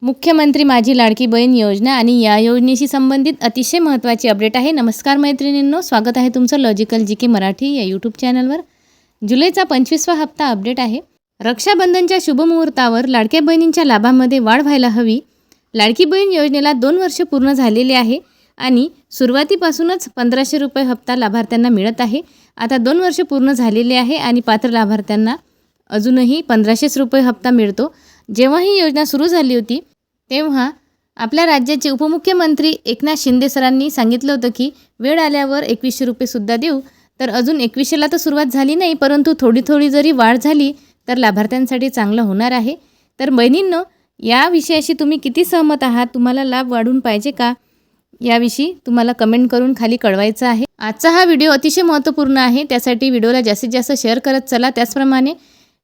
मुख्यमंत्री माझी लाडकी बहीण योजना आणि या योजनेशी संबंधित अतिशय महत्त्वाची अपडेट आहे। नमस्कार मैत्रिणींनो, स्वागत आहे तुमचं लॉजिकल जी के मराठी या यूट्यूब चॅनलवर। जुलैचा 25वा हप्ता अपडेट आहे। रक्षाबंधनच्या शुभमुहूर्तावर लाडक्या बहिणींच्या लाभामध्ये वाढ व्हायला हवी। लाडकी बहीण योजनेला 2 वर्ष पूर्ण झालेले आहे आणि सुरुवातीपासूनच 1500 रुपये हप्ता लाभार्थ्यांना मिळत आहे। आता 2 वर्ष पूर्ण झालेले आहे आणि पात्र लाभार्थ्यांना अजूनही 1500 रुपये हप्ता मिळतो। जेव्हा ही योजना सुरू झाली होती तेव्हा आपल्या राज्याचे उपमुख्यमंत्री एकनाथ शिंदे सरांनी सांगितलं होतं की वेळ आल्यावर 2100 रुपये सुद्धा देऊ। तर अजून 2100ला तर सुरुवात झाली नाही, परंतु थोडी जरी वाढ झाली तर लाभार्थ्यांसाठी चांगलं होणार आहे। तर बहिणींनो, या विषयाशी तुम्ही किती सहमत आहात? तुम्हाला लाभ वाढून पाहिजे का? याविषयी तुम्हाला कमेंट करून खाली कळवायचं आहे। आजचा हा व्हिडिओ अतिशय महत्त्वपूर्ण आहे, त्यासाठी व्हिडिओला जास्तीत जास्त शेअर करत चला। त्याचप्रमाणे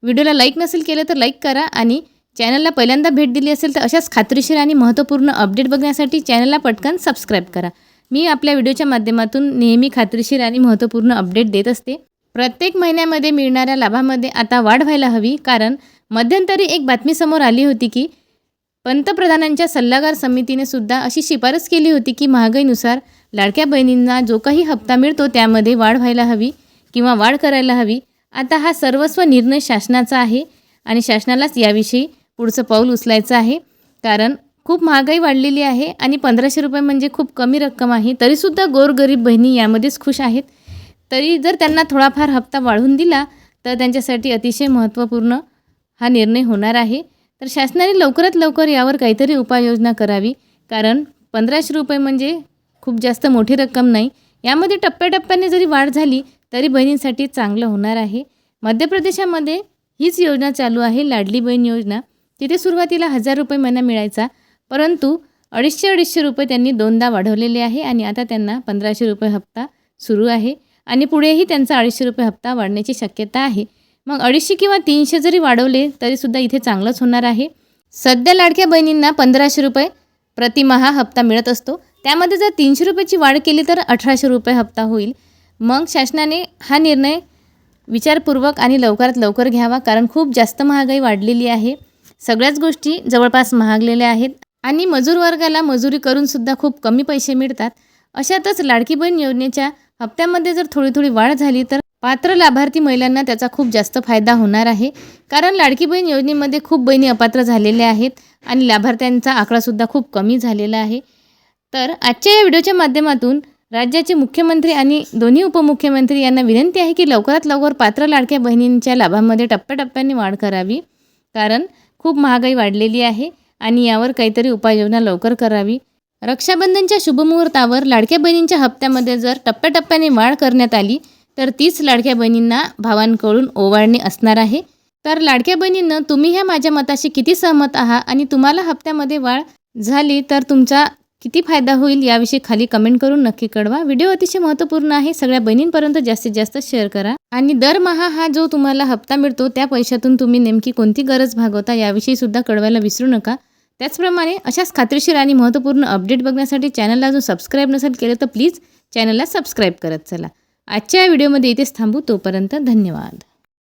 व्हिडिओला लाईक नसेल केलं तर लाईक करा आणि चॅनलला पहिल्यांदा भेट दिली असेल तर अशाच खात्रीशीर आणि महत्त्वपूर्ण अपडेट बघण्यासाठी चॅनलला पटकन सबस्क्राईब करा। मी आपल्या व्हिडिओच्या माध्यमातून नेहमी खात्रीशीर आणि महत्त्वपूर्ण अपडेट देत असते। प्रत्येक महिन्यामध्ये मिळणाऱ्या लाभामध्ये आता वाढ व्हायला हवी, कारण मध्यंतरी एक बातमी समोर आली होती की पंतप्रधानांच्या सल्लागार समितीने सुद्धा अशी शिफारस केली होती की महागाईनुसार लाडक्या बहिणींना जो काही हप्ता मिळतो त्यामध्ये वाढ व्हायला हवी किंवा वाढ करायला हवी। आता हा सर्वस्व निर्णय शासनाचा आहे आणि शासनालाच याविषयी पुढचं पाऊल उचलायचं आहे, कारण खूप महागाई वाढलेली आहे आणि 1500 रुपये म्हणजे खूप कमी रक्कम आहे। तरीसुद्धा गोरगरीब बहिणी यामध्येच खुश आहेत। तरी जर त्यांना थोडाफार हप्ता वाढवून दिला तर त्यांच्यासाठी अतिशय महत्त्वपूर्ण हा निर्णय होणार आहे। तर शासनाने लवकरात लवकर यावर काहीतरी उपाययोजना करावी, कारण 1500 रुपये म्हणजे खूप जास्त मोठी रक्कम नाही। यामध्ये टप्प्याटप्प्याने जरी वाढ झाली तरी बहिणींसाठी चांगलं होणार आहे। मध्य प्रदेशामध्ये हीच योजना चालू आहे, लाडली बहीण योजना। तिथे सुरुवातीला 1000 रुपये महिना मिळायचा, परंतु 250 रुपये त्यांनी 2दा वाढवलेले आहे आणि आता त्यांना 1500 रुपये हप्ता सुरू आहे आणि पुढेही त्यांचा 250 रुपये हप्ता वाढण्याची शक्यता आहे। मग 250 किंवा 300 जरी वाढवले तरीसुद्धा इथे चांगलंच होणार आहे। सध्या लाडक्या बहिणींना 1500 रुपये प्रतिमाहा हप्ता मिळत असतो, त्यामध्ये जर 300 रुपयाची वाढ केली तर 1800 रुपये हप्ता होईल। मग शासनाने हा निर्णय विचारपूर्वक आणि लवकरात लवकर घ्यावा, कारण खूप जास्त महागाई वाढलेली आहे। सगळ्याच गोष्टी जवळपास महागलेल्या आहेत आणि मजूर वर्गाला मजुरी करून सुद्धा खूप कमी पैसे मिळतात। अशातच लाडकी बहीण योजनेच्या हप्त्यामध्ये जर थोडी वाढ झाली तर पात्र लाभार्थी महिलांना त्याचा खूप जास्त फायदा होणार आहे, कारण लाडकी बहीण योजनेमध्ये खूप बहिणी अपात्र झालेल्या आहेत आणि लाभार्थ्यांचा आकडासुद्धा खूप कमी झालेला आहे। तर आजच्या या व्हिडिओच्या माध्यमातून राज्याचे मुख्यमंत्री आणि दोन्ही उपमुख्यमंत्री यांना विनंती आहे की लवकरात लवकर पात्र लाडक्या बहिणींच्या लाभामध्ये टप्प्याटप्प्याने वाढ करावी, कारण खूप महागाई वाढलेली आहे आणि यावर काहीतरी उपाययोजना लवकर करावी। रक्षाबंधनच्या शुभमुहूर्तावर लाडक्या बहिणींच्या हप्त्यामध्ये जर टप्प्याटप्प्याने वाढ करण्यात आली तर तीच लाडक्या बहिणींना भावांकडून ओवाळणी असणार आहे। तर लाडक्या बहिणींना, तुम्ही ह्या माझ्या मताशी किती सहमत आहात आणि तुम्हाला हप्त्यामध्ये वाढ झाली तर तुमचा किती फायदा होईल याविषयी खाली कमेंट करून नक्की कळवा। व्हिडिओ अतिशय महत्त्वपूर्ण आहे, सगळ्या बहिणींपर्यंत जास्तीत जास्त शेअर करा आणि दरमहा हा जो तुम्हाला हप्ता मिळतो त्या पैशातून तुम्ही नेमकी कोणती गरज भागवता याविषयी सुद्धा कळवायला विसरू नका। त्याचप्रमाणे अशाच खात्रीशीर आणि महत्त्वपूर्ण अपडेट बघण्यासाठी चॅनलला अजून सबस्क्राईब नसेल केलं तर प्लीज चॅनलला सबस्क्राईब करत चला। आजच्या या व्हिडिओमध्ये इथेच थांबू, तोपर्यंत धन्यवाद।